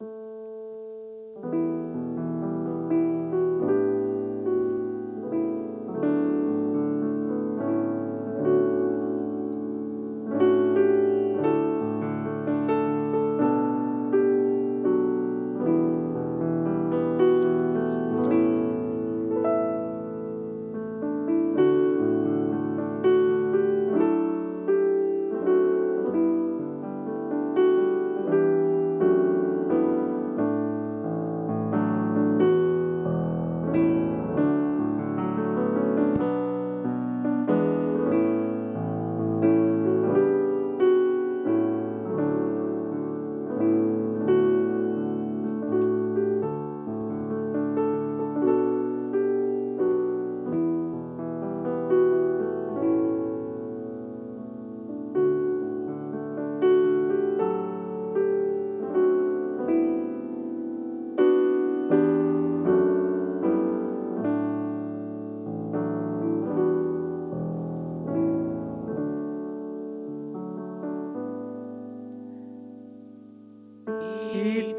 He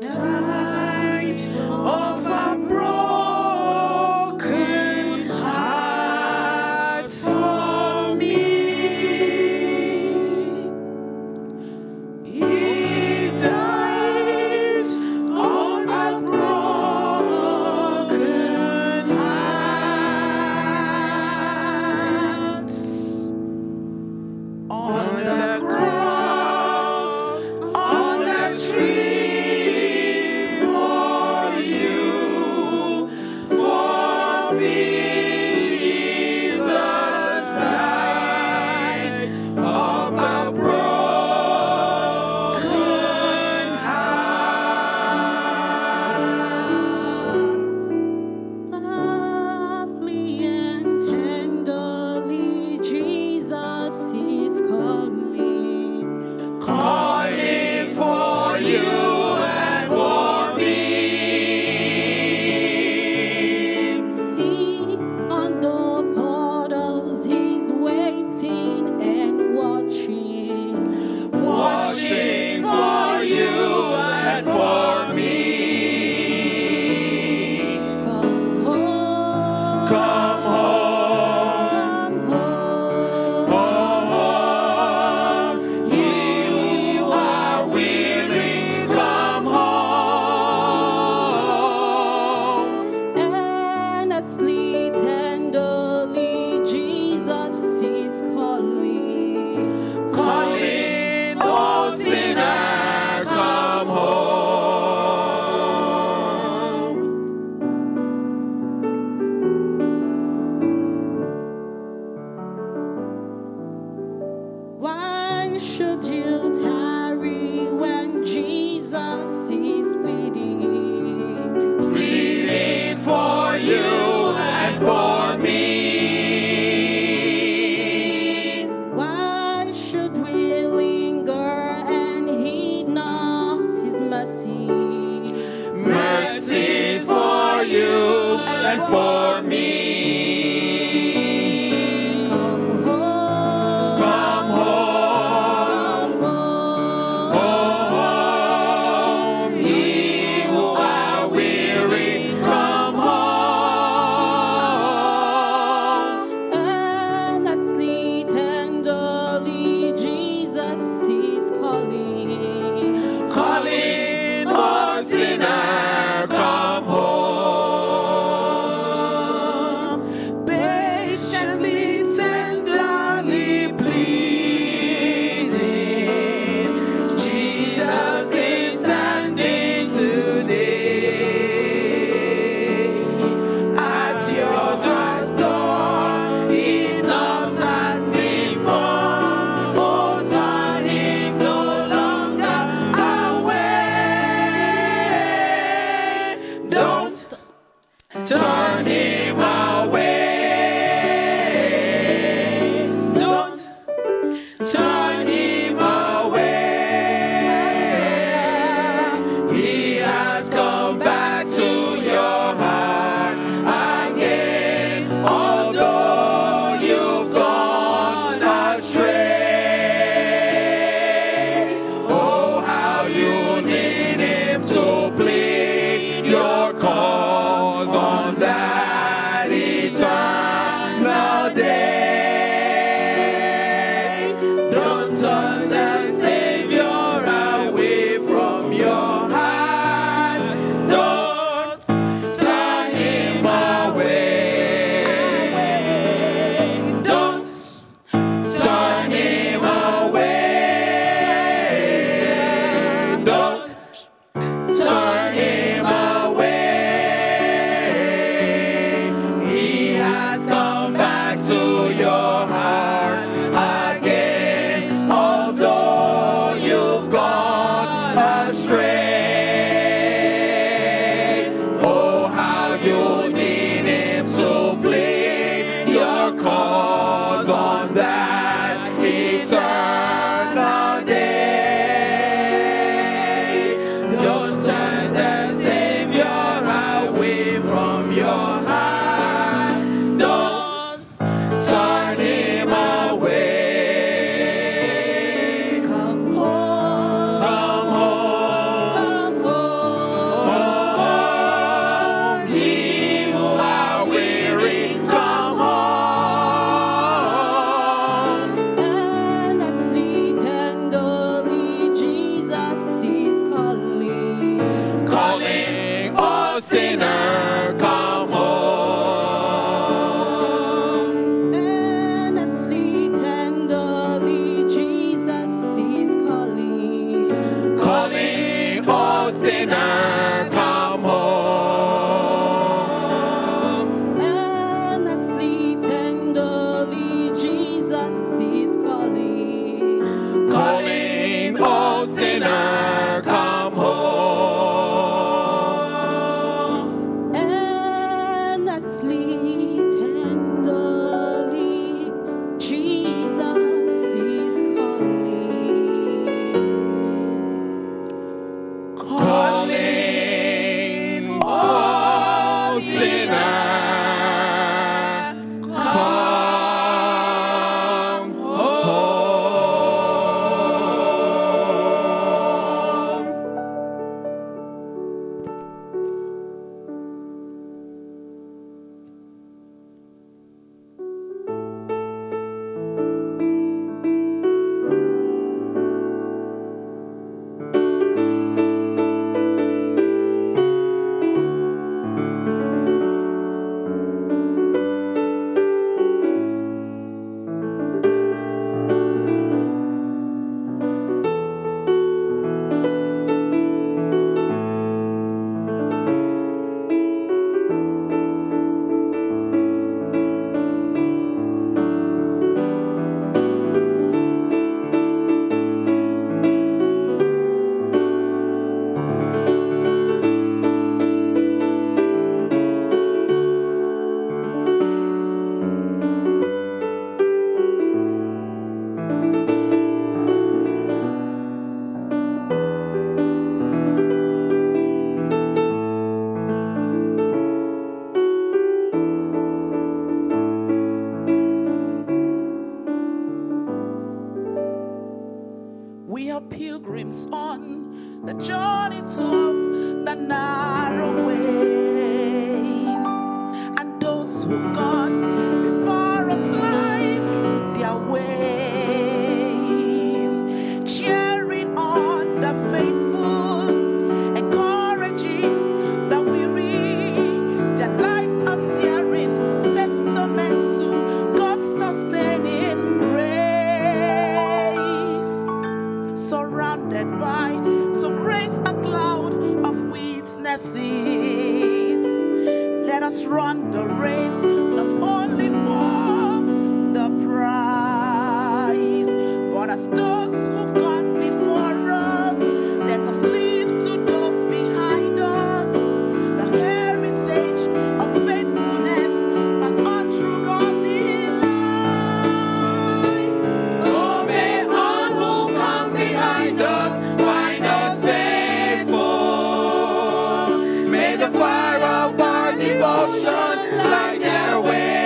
died of a broken heart for me. He died on a broken heart. On the cross, on the tree. Calling, oh sinner, come home. gone into the narrow way, and those who've gone before us like their way, cheering on the faithful, encouraging the weary. Their lives are steering testaments to God's sustaining grace. Surrounded by so great a cloud of witnesses, let us run the race, not only for the prize, but as those who've gone before us. Let us live to those behind us, the heritage of faithfulness passed on through godly lives. Oh, may all who come behind us find us faithful. May the fire of our devotion light their way.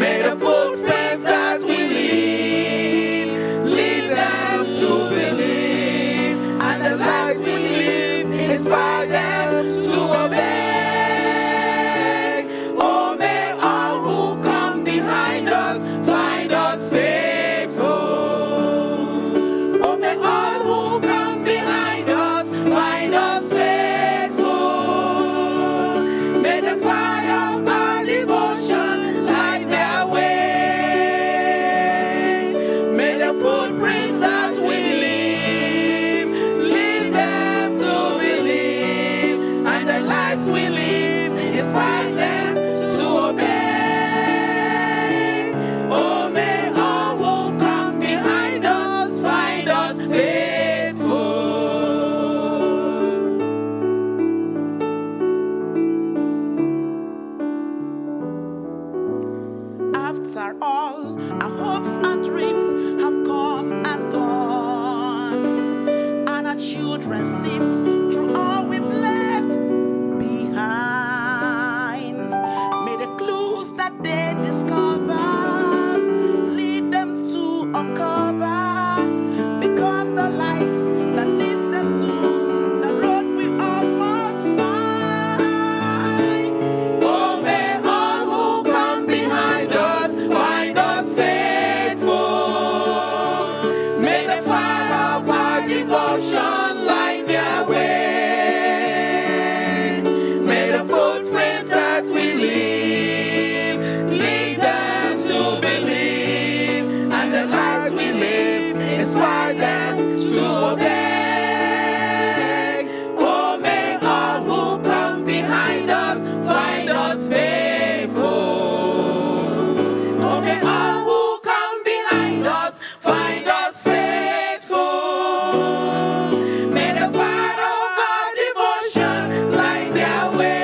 May the footprints that we leave lead them to believe, and the lives we live inspire them to obey. Oh, may all who come behind us find us faithful. Oh, may all who come behind us find us faithful. May the fire of our devotion light their way. May the footprints that we leave lead them to believe, and the lives we live inspire them to obey. Oh, may all who come behind us find us faithful. After all, our hopes and dreams have come and gone, and our children sift through all we've left behind. May the clues that they discover lead them to uncover, become the lights that leads them to the road we all must find. Oh, may all who come behind us find us faithful. May the fire of our devotion light their way. May the footprints that we leave lead them to believe, and the lives we live inspire them to obey. Oh, may all who come behind us find us faithful. Oh, may all who come behind us find us faithful. May the fire of our devotion light their way.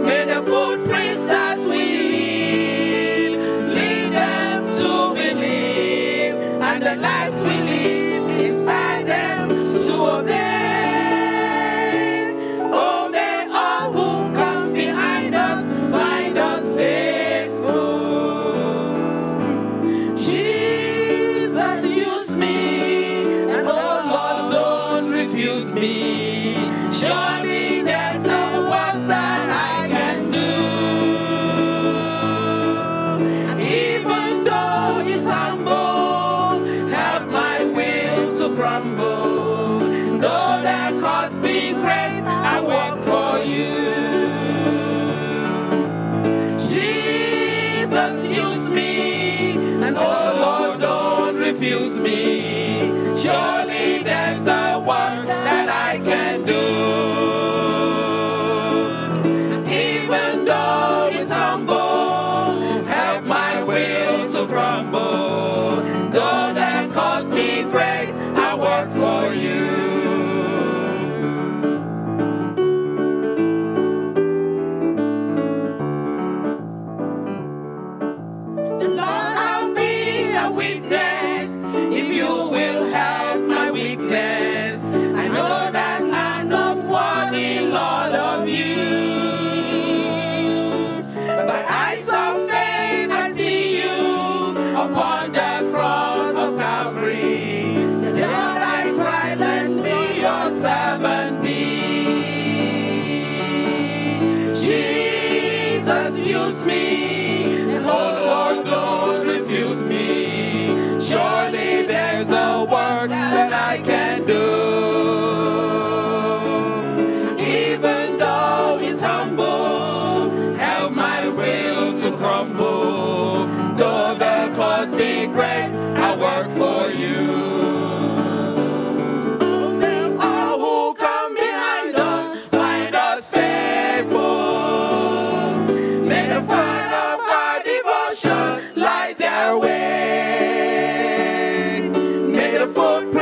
May the footprints that we lead them to believe, and the lives we live inspire them to obey. Oh, may all who come behind us find us faithful. Jesus, use me, and oh Lord, don't refuse me. Surely there's a work that I can do, even though it's humble. Help my will to crumble. Though that cost me grace, I work for you. Jesus, use me, and oh Lord, don't refuse me. Surely there's a work that I can do, even though it's humble. Help my will to crumble. Though that cost me grace, I work for you. The Lord, I'll be a witness if you will. I can do. Even though it's humble, help my will to crumble. Though the cause be great, I work for you. All who come behind us, find us faithful. May the fire of our devotion light their way. May the footprints